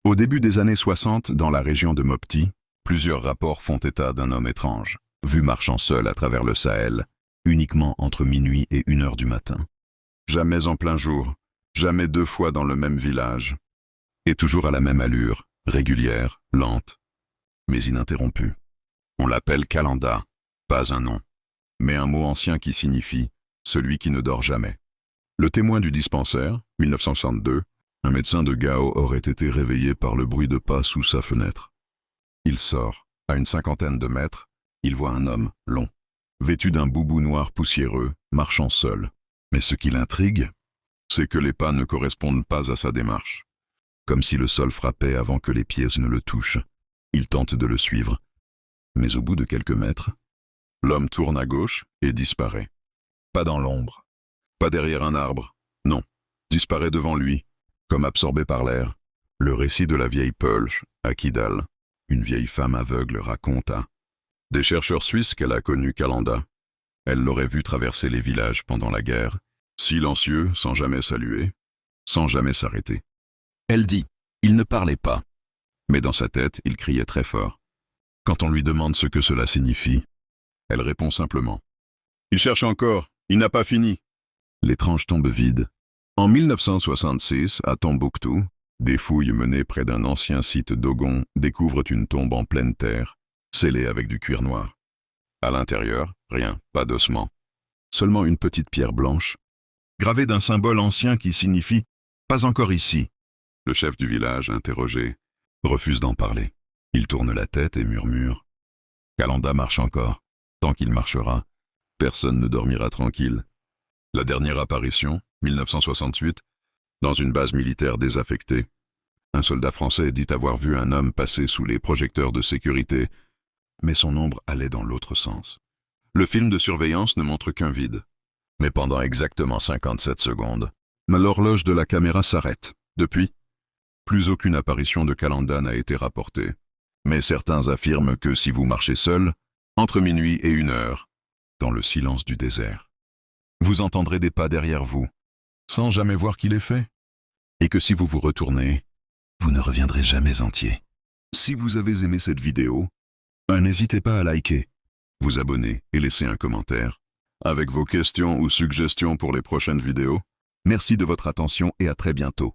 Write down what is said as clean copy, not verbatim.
Au début des années 60, dans la région de Mopti, plusieurs rapports font état d'un homme étrange, vu marchant seul à travers le Sahel, uniquement entre minuit et 1 heure du matin. Jamais en plein jour, jamais 2 fois dans le même village, et toujours à la même allure, régulière, lente, mais ininterrompue. On l'appelle Kalanda, pas un nom, mais un mot ancien qui signifie « celui qui ne dort jamais ». Le témoin du dispensaire, 1962, un médecin de Gao aurait été réveillé par le bruit de pas sous sa fenêtre. Il sort. À une 50aine de mètres, il voit un homme, long, vêtu d'un boubou noir poussiéreux, marchant seul. Mais ce qui l'intrigue, c'est que les pas ne correspondent pas à sa démarche. Comme si le sol frappait avant que les pieds ne le touchent. Il tente de le suivre. Mais au bout de quelques mètres, l'homme tourne à gauche et disparaît. Pas dans l'ombre, pas derrière un arbre, non, disparaît devant lui, comme absorbé par l'air. Le récit de la vieille Pölsch, à Kidal, une vieille femme aveugle, raconte à des chercheurs suisses qu'elle a connu Kalanda. Elle l'aurait vu traverser les villages pendant la guerre, silencieux, sans jamais saluer, sans jamais s'arrêter. Elle dit, il ne parlait pas, mais dans sa tête, il criait très fort. Quand on lui demande ce que cela signifie, elle répond simplement. Il cherche encore, il n'a pas fini. L'étrange tombe vide. En 1966, à Tombouctou, des fouilles menées près d'un ancien site Dogon découvrent une tombe en pleine terre, scellée avec du cuir noir. À l'intérieur, rien, pas d'ossements. Seulement une petite pierre blanche, gravée d'un symbole ancien qui signifie « pas encore ici ». Le chef du village, interrogé, refuse d'en parler. Il tourne la tête et murmure « Kalanda marche encore. Tant qu'il marchera, personne ne dormira tranquille ». La dernière apparition, 1968, dans une base militaire désaffectée. Un soldat français dit avoir vu un homme passer sous les projecteurs de sécurité, mais son ombre allait dans l'autre sens. Le film de surveillance ne montre qu'un vide. Mais pendant exactement 57 secondes, l'horloge de la caméra s'arrête. Depuis, plus aucune apparition de Kalanda n'a été rapportée. Mais certains affirment que si vous marchez seul, entre minuit et 1 heure, dans le silence du désert, vous entendrez des pas derrière vous, sans jamais voir qu'il est fait. Et que si vous vous retournez, vous ne reviendrez jamais entier. Si vous avez aimé cette vidéo, n'hésitez pas à liker, vous abonner et laisser un commentaire, avec vos questions ou suggestions pour les prochaines vidéos. Merci de votre attention et à très bientôt.